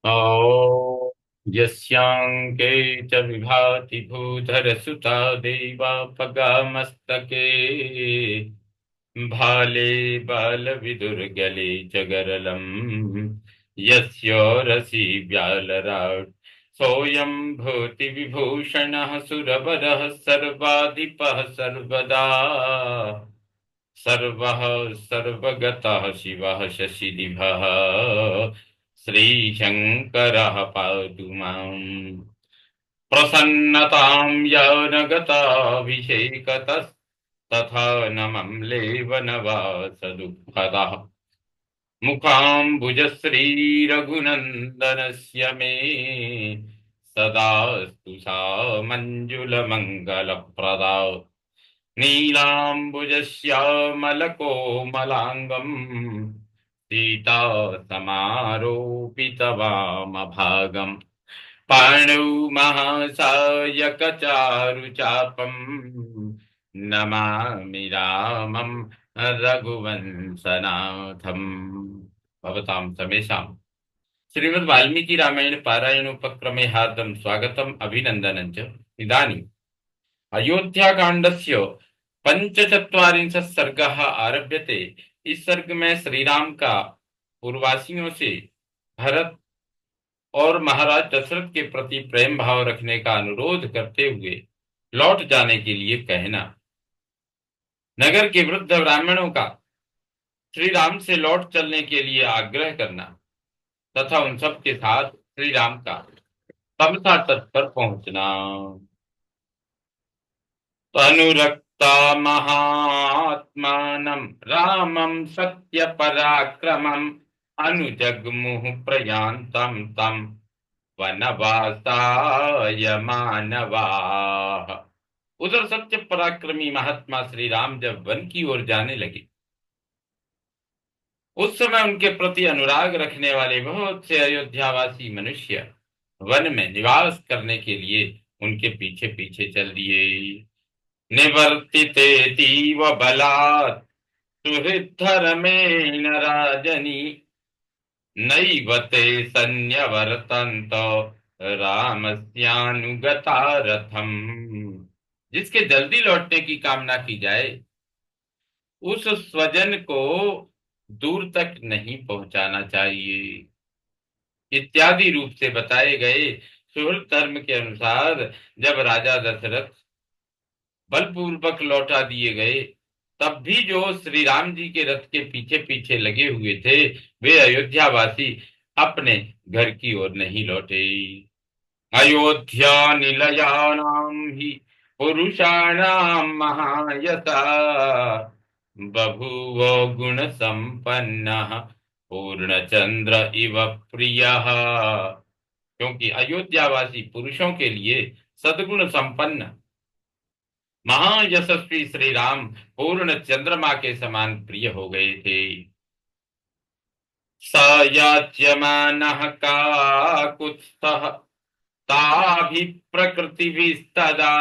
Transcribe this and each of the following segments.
ओ यस्यांके च विभाति भूधरसुता देवापगामस्तके भाले बालविदुर्गले च गरलम् यस्य रसि व्यालराट् सोऽयं भूतिविभूषणः सुरवरः सर्वाधिपः सर्वदा सर्वः सर्वगतः शिवः शशिनिभः श्रीशङ्करः पातु माम् प्रसन्नतां यौनगताभिषेकतस्तथा न मम्लेवनवासदुःखदः मुखाम्बुजश्रीरघुनन्दनस्य मे सदास्तु सा मञ्जुलमङ्गलप्रदा नीलाम्बुजश्यामलकोमलाङ्गम् सीता समारोपितवामभागम् पाणौ महासायकचारुचापम् नमामि रामं रघुवंशनाथम् भवतां समेषां श्रीमद् वाल्मीकि रामायण पारायणोपक्रमे हार्दं स्वागतम् अभिनन्दनं च। इदानीम् अयोध्याकाण्डस्य पंचचत्वारिंशत् सर्गः आरभ्यते। इस सर्ग में श्री राम का पूर्ववासियों से भरत और महाराज दशरथ के प्रति प्रेम भाव रखने का अनुरोध करते हुए लौट जाने के लिए कहना, नगर के वृद्ध ब्राह्मणों का श्री राम से लौट चलने के लिए आग्रह करना तथा उन सब के साथ श्री राम का तमसा तट पर पहुंचना। अनुरक्ता महात्मानं रामं सत्य पराक्रमम् अनुजग्मुः प्रयान्तं तं वनवासाय मानवाः। उधर सत्य पराक्रमी महात्मा श्री राम जब वन की ओर जाने लगे, उस समय उनके प्रति अनुराग रखने वाले बहुत से अयोध्यावासी मनुष्य वन में निवास करने के लिए उनके पीछे पीछे चल दिए। निवर्तितेतीव बलात् सुहृद्धर्मेण राजनी नैव ते सन्न्यवर्तन्त रामस्यानुगता रथम्। जिसके जल्दी लौटने की कामना की जाए उस स्वजन को दूर तक नहीं पहुंचाना चाहिए इत्यादि रूप से बताए गए सुहृद धर्म के अनुसार जब राजा दशरथ बलपूर्वक लौटा दिए गए, तब भी जो श्री राम जी के रथ के पीछे पीछे लगे हुए थे वे अयोध्यावासी अपने घर की ओर नहीं लौटे। अयोध्या निलयानां हि पुरुषाणां महायसा बभूव गुण संपन्नः पूर्णचंद्र इव प्रियः। क्योंकि अयोध्यावासी पुरुषों के लिए सद्गुण संपन्न महायशस्वी श्री राम पूर्ण चंद्रमा के समान प्रिय हो गए थे। स याच्यमानः काकुत्स्थः ताभि प्रकृतिभिस्तदा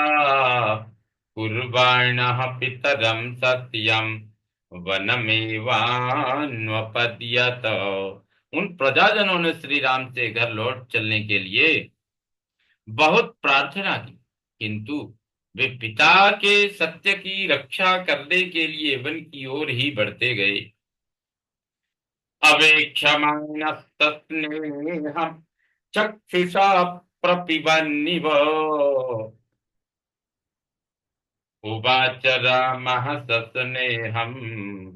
कुर्वाणः पितरं सत्यं वनमेवान्वपद्यत। उन प्रजाजनों ने श्री राम से घर लौट चलने के लिए बहुत प्रार्थना की, किंतु वे पिता के सत्य की रक्षा करने के लिए वन की ओर ही बढ़ते गए। अवेक्षमाणस्तस्नेहं चक्षुषा प्रपिबन्निव उवाच रामः सस्नेहं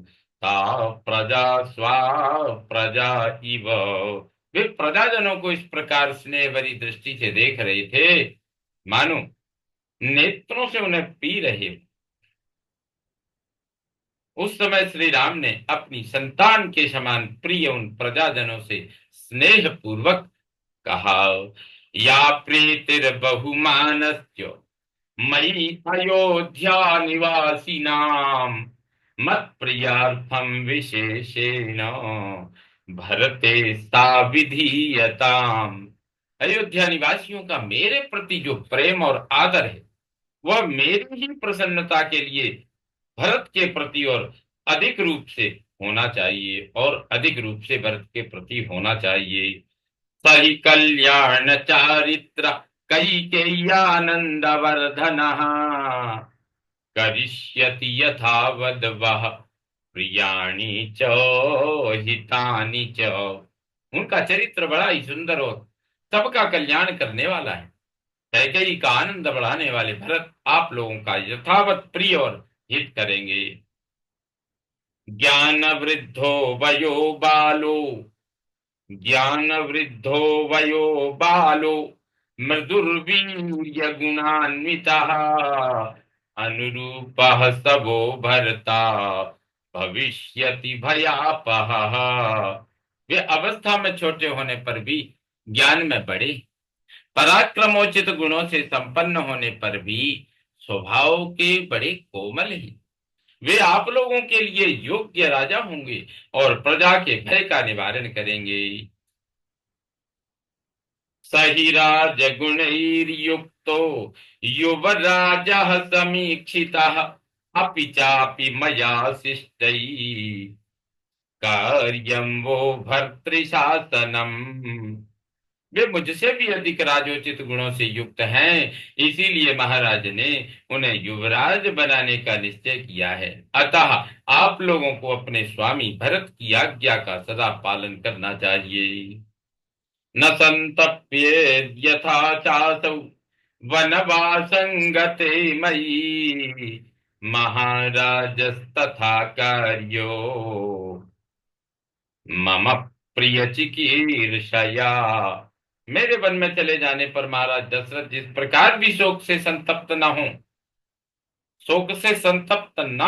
सा प्रजा स्वा प्रजा इव। वे प्रजाजनों को इस प्रकार स्नेह भरी दृष्टि से देख रहे थे मानो नेत्रों से उन्हें पी रहे। उस समय श्री राम ने अपनी संतान के समान प्रिय उन प्रजाजनों से स्नेह पूर्वक कहा, या प्रीतिर्बहुमानस्य मयि अयोध्या निवासिनां मत प्रियार्थम विशेषेण भरते सा विधीयताम। अयोध्या निवासियों का मेरे प्रति जो प्रेम और आदर है वह मेरी ही प्रसन्नता के लिए भरत के प्रति और अधिक रूप से होना चाहिए और अधिक रूप से भरत के प्रति होना चाहिए। सही कल्याण चारित्र कैकेय्यानंद वर्धन करिष्यति यथावद वह प्रियाणि च हितानि च। उनका चरित्र बड़ा ही सुंदर और सबका कल्याण करने वाला है। कैकेयी का आनंद बढ़ाने वाले भरत आप लोगों का यथावत प्रिय और हित करेंगे। ज्ञान वृद्धो वयो बालो, ज्ञान वृद्धो वयो बालो मृदुर्वीर्य गुणान्वितः अनुरूपः सबो भरता भविष्यति भयापहः। वे अवस्था में छोटे होने पर भी ज्ञान में बड़े, पराक्रमोचित गुणों से संपन्न होने पर भी स्वभाव के बड़े कोमल हैं। वे आप लोगों के लिए योग्य राजा होंगे और प्रजा के भय का निवारण करेंगे। सही राजगुणैर्युक्तो युवराजः समीक्षितः अपि चापि मया शिष्टैः कार्यं वो भर्तृशासनम्। वे मुझसे भी अधिक राजोचित गुणों से युक्त हैं, इसीलिए महाराज ने उन्हें युवराज बनाने का निश्चय किया है। अतः आप लोगों को अपने स्वामी भरत की आज्ञा का सदा पालन करना चाहिए। न संतप्येद् यथा चासौ वनवासं मयि महाराजस्तथा कार्यो मम प्रिय चिकीर्षया। मेरे वन में चले जाने पर महाराज दशरथ जिस प्रकार भी शोक से संतप्त न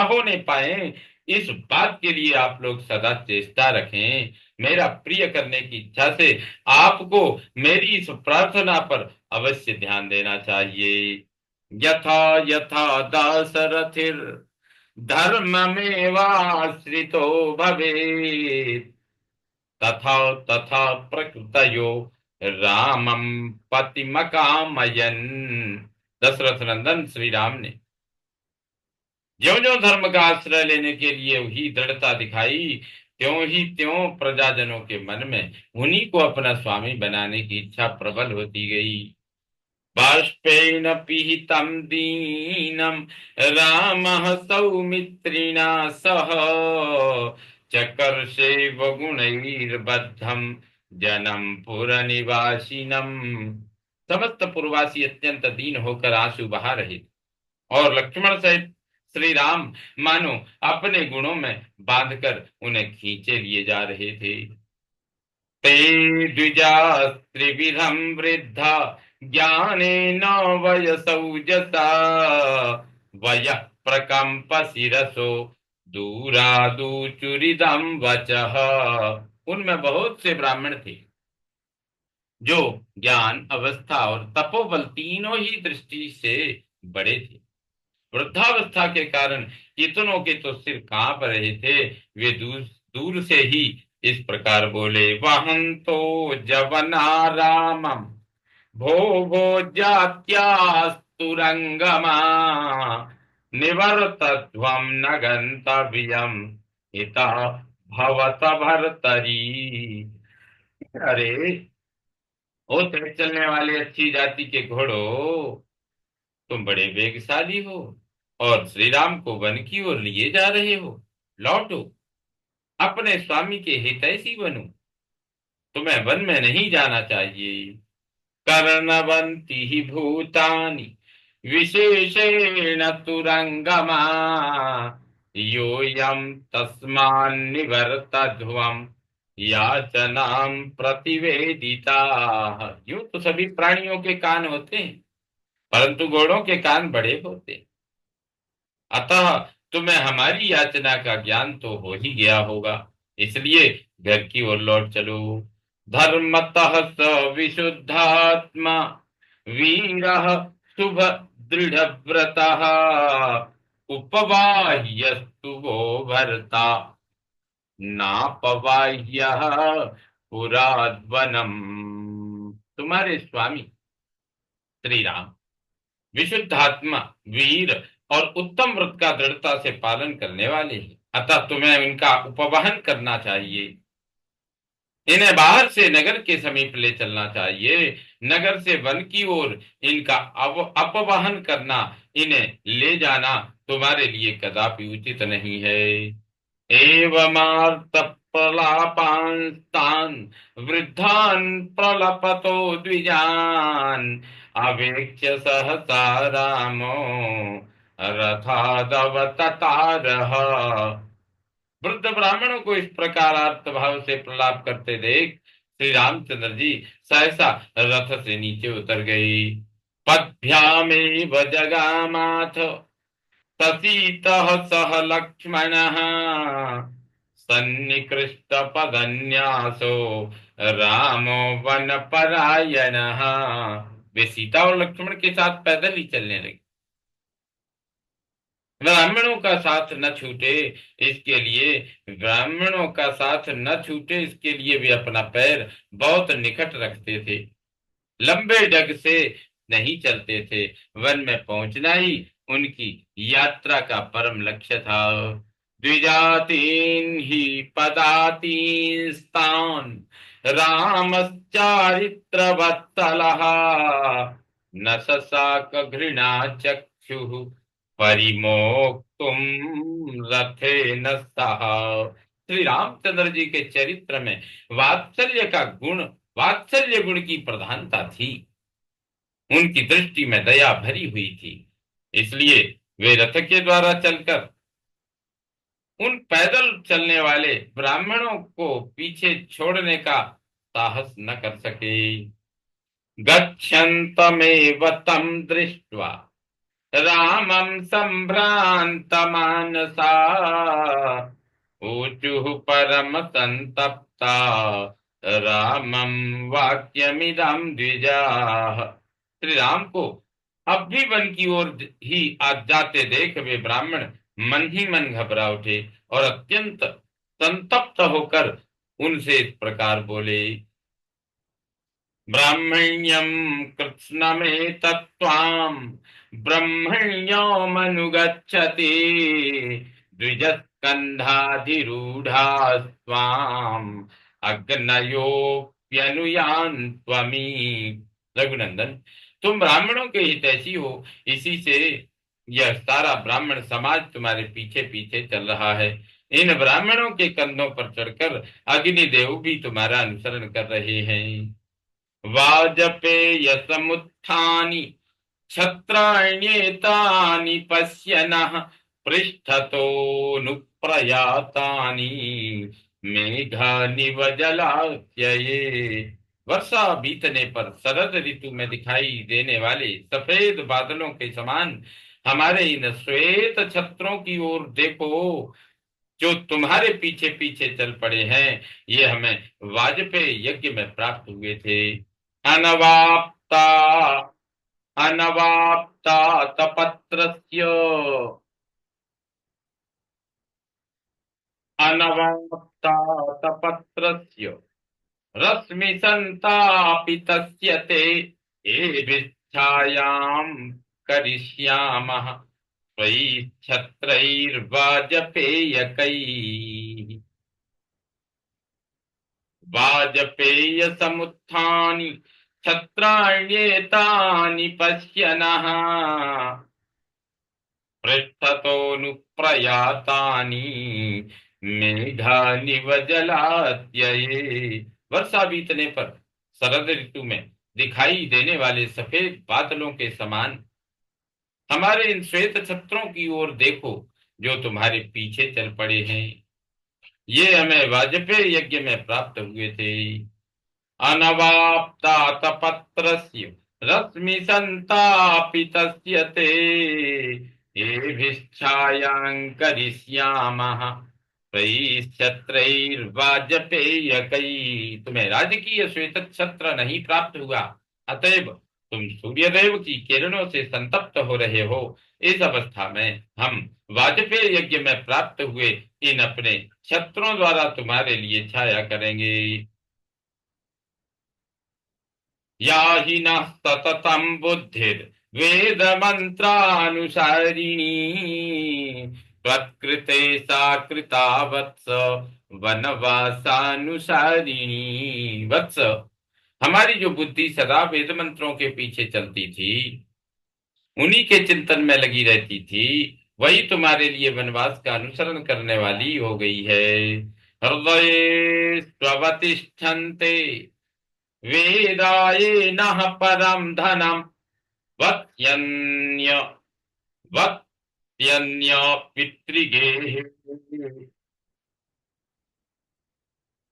होने पाए, इस बात के लिए आप लोग सदा चेष्टा रखें। मेरा प्रिय करने की इच्छा से आपको मेरी इस प्रार्थना पर अवश्य ध्यान देना चाहिए। यथा यथा दासरथिर धर्ममेवाश्रितो भवेत् तथा तथा प्रकृतयो रामं पतिमकामयन्। दशरथ नंदन श्री राम ने ज्यों ज्यों धर्म का आश्रय लेने के लिए ही दृढ़ता दिखाई, त्यों ही त्यों प्रजाजनों के मन में उन्हीं को अपना स्वामी बनाने की इच्छा प्रबल होती गई। बाष्पेन पीहितं दीनं रामः सौमित्रिणा सह चकर्षे वगुणैर्बद्धं जनम पुर निवासिनम। समस्त पुरवासी अत्यंत दीन होकर आंसू बहा रहे और लक्ष्मण सहित श्री राम मानो अपने गुणों में बांधकर उन्हें खींचे लिए जा रहे थे। ते द्विजा त्रिविधं वृद्धा ज्ञानेन वयसौजसा वयः प्रकम्प शिरसो दूरादूचुरिदं वचः। उनमें बहुत से ब्राह्मण थे जो ज्ञान, अवस्था और तपोबल तीनों ही दृष्टि से बड़े थे। वृद्धावस्था के कारण इतनों के तो सिर कांप रहे थे। वे दूर दूर से ही इस प्रकार बोले, वहंतो जवनारामम भो भो जात्यास्तुरंगमा निवर्तध्वं न गंतव्यम हिता भवत भर्तरी। अरे ओ तेज चलने वाले अच्छी जाति के घोड़ों, तुम बड़े वेगशाली हो और श्री राम को वन की ओर लिए जा रहे हो। लौटो, अपने स्वामी के हितैषी बनो। तुम्हें वन में नहीं जाना चाहिए। कर्णवन्ति ही भूतानि विशेषेण तुरंगमा योऽयं तस्मान्निवर्तध्वं याचनां प्रतिवेदिताः। यूं तो सभी प्राणियों के कान होते हैं, परंतु घोड़ों के कान बड़े होते हैं। अतः तुम्हें हमारी याचना का ज्ञान तो हो ही गया होगा, इसलिए घर की ओर लौट चलो। धर्मतः स विशुद्धात्मा वीरः शुभ दृढ़ व्रतः उपवाह्यस्तु वो भरता नापवाह्यः पुराद्वनम्। तुम्हारे स्वामी श्री राम विशुद्धात्मा, वीर और उत्तम व्रत का दृढ़ता से पालन करने वाले हैं, अतः तुम्हें इनका उपवाहन करना चाहिए। इन्हें बाहर से नगर के समीप ले चलना चाहिए। नगर से वन की ओर इनका अपवहन करना, इन्हें ले जाना तुम्हारे लिए कदापि उचित नहीं है। एवमार्त प्रलापांस्तान् वृद्धान् प्रलपतो द्विजान् अवेक्ष्य सहसा रामो रथादवततारः। वृद्ध ब्राह्मणों को इस प्रकार आर्तभाव से प्रलाप करते देख श्री रामचंद्र जी सहसा रथ से नीचे उतर गए। पद्भ्यामेव जगामाथ ससीतः सह लक्ष्मणः सन्निकृष्ट पदन्यासो रामो वनपरायणः। वे सीता और लक्ष्मण के साथ पैदल ही चलने लगे। ब्राह्मणों का साथ न छूटे इसके लिए, ब्राह्मणों का साथ न छूटे इसके लिए वे अपना पैर बहुत निकट रखते थे, लंबे डग से नहीं चलते थे। वन में पहुंचना ही उनकी यात्रा का परम लक्ष्य था। द्विजातीन ही पदातीन स्थान रामश्चारित्र वत्सलः न ससाक घृणा चक्षु परिमोक्तुम रथे न सह। श्री रामचंद्र जी के चरित्र में वात्सल्य का गुण, वात्सल्य गुण की प्रधानता थी। उनकी दृष्टि में दया भरी हुई थी, इसलिए वे रथ के द्वारा चलकर उन पैदल चलने वाले ब्राह्मणों को पीछे छोड़ने का साहस न कर सके। गच्छन्तमेव तं दृष्ट्वा रामं सम्भ्रान्तमानसा ऊचुः परम संतप्ता रामं वाक्यमिदं द्विजाः। श्री राम को अब भी वन की ओर ही आज जाते देख वे ब्राह्मण मन ही मन घबरा उठे और अत्यंत संतप्त होकर उनसे इस प्रकार बोले। ब्राह्मण्यम कृत्स्नमेतत्त्वाम् ब्रह्मण्योमनुगच्छति द्विजस्कन्धाधिरूढास्त्वाम् अग्नयोऽप्यनुयान्त्वमी। रघुनंदन, तुम ब्राह्मणों के हितैषी हो, इसी से यह सारा ब्राह्मण समाज तुम्हारे पीछे पीछे चल रहा है। इन ब्राह्मणों के कंधों पर चढ़कर अग्निदेव भी तुम्हारा अनुसरण कर रहे हैं। वाजपेय समुत्थानि छत्राण्येतानि पश्यनः पृष्ठतोऽनुप्रयातानि मेघानिव जलात्यये। वर्षा बीतने पर शरद ऋतु में दिखाई देने वाले सफेद बादलों के समान हमारे इन श्वेत छत्रों की ओर देखो, जो तुम्हारे पीछे पीछे चल पड़े हैं। ये हमें वाजपेय यज्ञ में प्राप्त हुए थे। अनवाप्ता अनवाप्ता तपत्रस्य अनवाप्ता तपत्रस्य रश्मि संतापितस्य ते एभिच्छायां करिष्यामः त्वयि छत्रैर्वाजपेयकैः। वाजपेय समुत्थानि छत्राण्येतानि पश्यनः पृष्ठतोऽनुप्रयातानि मेघानिव जलात्यये। वर्षा बीतने पर शरद ऋतु में दिखाई देने वाले सफेद बादलों के समान हमारे इन श्वेत छत्रों की ओर देखो, जो तुम्हारे पीछे चल पड़े हैं। ये हमें वाजपेय यज्ञ में प्राप्त हुए थे। अनवाप्ता तपत्रस्य रश्मि संतापितस्य ते एभिश्छायां करिष्यामः छत्रैर्वाजपेयकैः। तुम्हें राजकीय श्वेत छत्र नहीं प्राप्त हुआ, अतएव तुम सूर्यदेव की किरणों से संतप्त हो रहे हो। इस अवस्था में हम वाजपेय यज्ञ में प्राप्त हुए इन अपने छत्रों द्वारा तुम्हारे लिए छाया करेंगे। या हि नः सततं बुद्धिर्वेद मंत्रानुसारिणी त्वत्कृते सा कृता वत्स वनवासानुसारिणी। वत्स, हमारी जो बुद्धि सदा वेद मंत्रों के पीछे चलती थी, उन्हीं के चिंतन में लगी रहती थी, वही तुम्हारे लिए वनवास का अनुसरण करने वाली हो गई है। हृदये स्वतिष्ठन्ते वेदाये नः परम धनम वत्यन्य वत्यन्य पितृगेः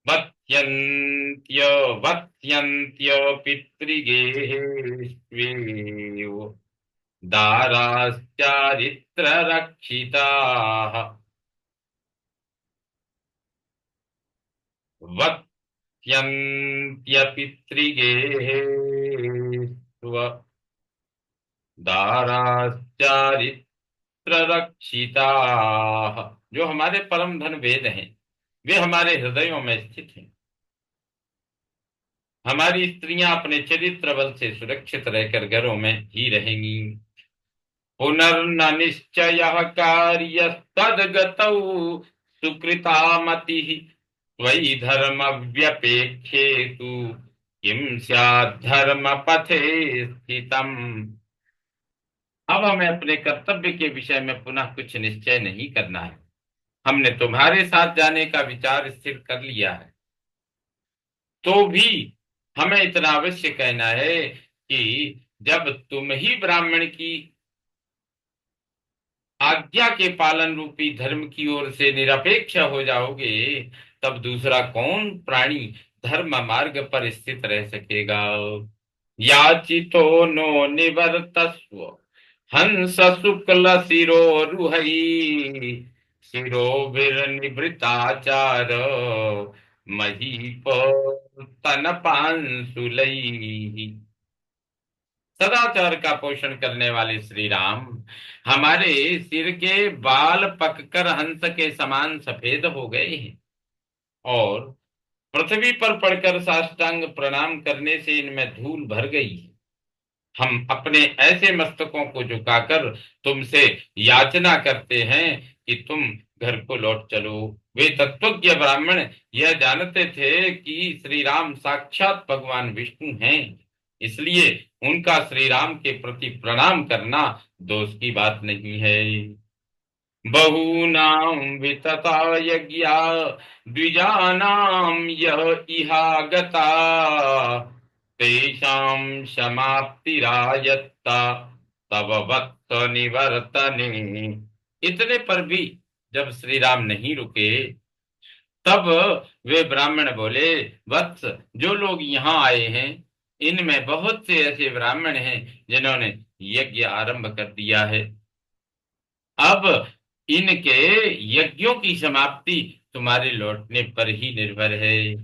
वत्यन्त्य वत्यन्त्य पितृगेः स्वेव दाराश्चारित्ररक्षिताः वत्यन्त्य पितृगेः स्व दाराश्चारित्ररक्षिताः। जो हमारे परम धन वेद हैं, वे हमारे हृदयों में स्थित हैं। हमारी स्त्रियां अपने चरित्र बल से सुरक्षित रहकर घरों में ही रहेंगी। पुनर्न निश्चयः कार्यस्तद्गतौ सुकृता मतिः त्वयि धर्म व्यपेक्षे तु किं स्यात् धर्म पथे स्थितम्। अब हमें अपने कर्तव्य के विषय में पुनः कुछ निश्चय नहीं करना है। हमने तुम्हारे साथ जाने का विचार स्थिर कर लिया है, तो भी हमें इतना अवश्य कहना है कि जब तुम ही ब्राह्मण की आज्ञा के पालन रूपी धर्म की ओर से निरपेक्ष हो जाओगे, तब दूसरा कौन प्राणी धर्म मार्ग पर स्थित रह सकेगा। याचितो नो निवर्तस्व हंस शुक्ल शिरो रुहई शिरोभिर्निवृताचार महीप तन पांसुलई। सदाचार का पोषण करने वाले श्री राम हमारे सिर के बाल पककर हंस के समान सफेद हो गए हैं, और पृथ्वी पर पड़कर साष्टांग प्रणाम करने से इनमें धूल भर गई है। हम अपने ऐसे मस्तकों को झुकाकर तुमसे याचना करते हैं कि तुम घर को लौट चलो। वे तत्वज्ञ ब्राह्मण यह जानते थे कि श्री राम साक्षात भगवान विष्णु हैं, इसलिए उनका श्री राम के प्रति प्रणाम करना दोष की बात नहीं है। बहूनां वितता यज्ञा द्विजानां यह इहागता तेषां समाप्तिरायत्ता तव वत्स निवर्तने। इतने पर भी जब श्री राम नहीं रुके, तब वे ब्राह्मण बोले, वत्स, जो लोग यहाँ आए हैं, इनमें बहुत से ऐसे ब्राह्मण हैं जिन्होंने यज्ञ आरंभ कर दिया है। अब इनके यज्ञों की समाप्ति तुम्हारे लौटने पर ही निर्भर है।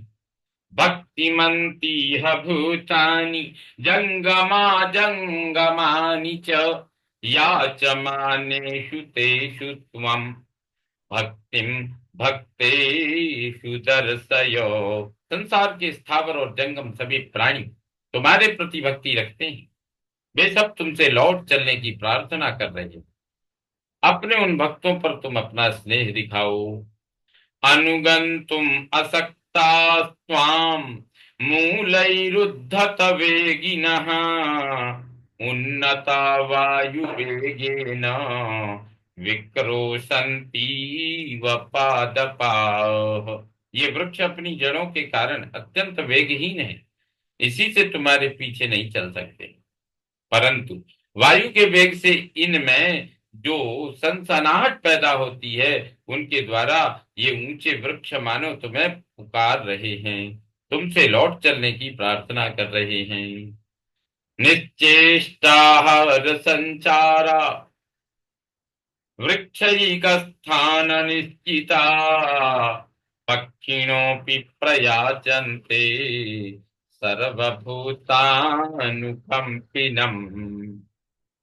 भक्तिमन्ती भूतानि जंगमा जंगमानि च याचमानेषु तेषु त्वं भक्तिम भक्तेषु दर्शय। संसार के स्थावर और जंगम सभी प्राणी तुम्हारे प्रति भक्ति रखते हैं, वे सब तुमसे लौट चलने की प्रार्थना कर रहे हैं। अपने उन भक्तों पर तुम अपना स्नेह दिखाओ। अनुगंतुम असक्ता स्वाम मूलैरुद्धत वेगिनः उन्नता वायु वेगेन विक्रोशन्ति व पादपाः। ये वृक्ष अपनी जड़ों के कारण अत्यंत वेगहीन है, इसी से तुम्हारे पीछे नहीं चल सकते, परंतु वायु के वेग से इनमें जो सनसनाहट पैदा होती है, उनके द्वारा ये ऊंचे वृक्ष मानो तुम्हें पुकार रहे हैं, तुमसे लौट चलने की प्रार्थना कर रहे हैं। निश्चेष्टाहार संचारा वृक्षैकस्थान निश्चिता पक्षिणोऽपि प्रयाचन्ते सर्वभूतानुकंपिनम्।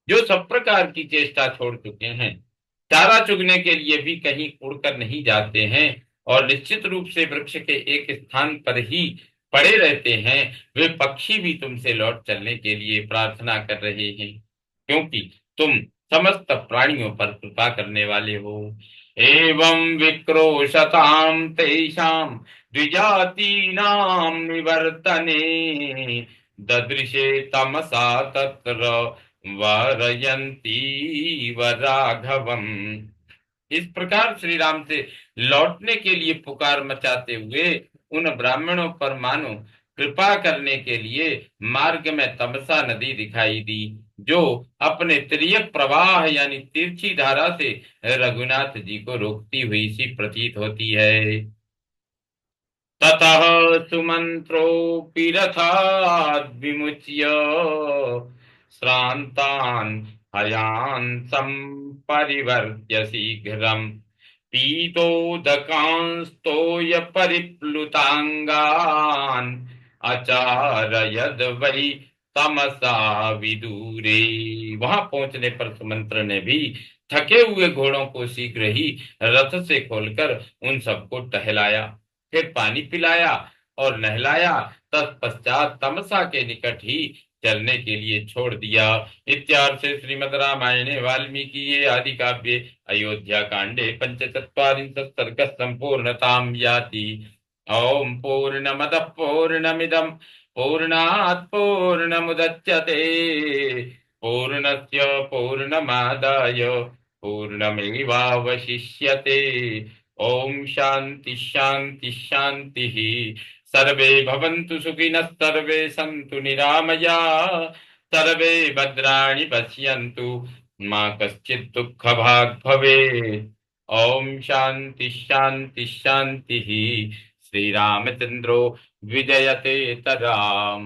जो सब प्रकार की चेष्टा छोड़ चुके हैं, चारा चुगने के लिए भी कहीं उड़कर नहीं जाते हैं, और निश्चित रूप से वृक्ष के एक स्थान पर ही पड़े रहते हैं, वे पक्षी भी तुमसे लौट चलने के लिए प्रार्थना कर रहे हैं, क्योंकि तुम समस्त प्राणियों पर कृपा करने वाले हो। एवं विक्रोशतां तेषां द्विजातीनां निवर्तने ददृशे तमसा तत्र वारयन्ती राघवम्। इस प्रकार श्री राम से लौटने के लिए पुकार मचाते हुए उन ब्राह्मणों पर मानो कृपा करने के लिए मार्ग में तमसा नदी दिखाई दी, जो अपने तिर्यक प्रवाह यानी तिरछी धारा से रघुनाथ जी को रोकती हुई सी प्रतीत होती है। ततः सुमंत्रोऽपि रथाद् विमुच्य श्रान्तान् हयान् सम्परिवर्त्य शीघ्रम् पीतोदकांस्तोय परिप्लुतांगान् अचारयद वै तमसा विदूरे। वहां पहुंचने पर सुमंत्र ने भी थके हुए घोड़ों को शीघ्र ही रथ से खोलकर उन सबको टहलाया, फिर पानी पिलाया और नहलाया। तत्पश्चात तमसा के निकट ही चलने के लिए छोड़ दिया। इत्यार्थ श्रीमद् रामायणे वाल्मीकि आदि काव्ये अयोध्या कांडे पंचचत्वारिंशत् सर्ग संपूर्णतां याति। ओम पूर्णमद पूर्णमिदं पूर्णात् पूर्णमुदच्यते पूर्णस्य पूर्णमादाय पूर्णमेवावशिष्यते। ओम शांति शांति शांति। सर्वे भवन्तु सुखिनः सर्वे सन्तु निरामयाः सर्वे भद्राणि पश्यन्तु मा कश्चित् दुःखभाग् भवेत्। ओम शांति शांति शांति। श्री रामचंद्रो विजयते तराम।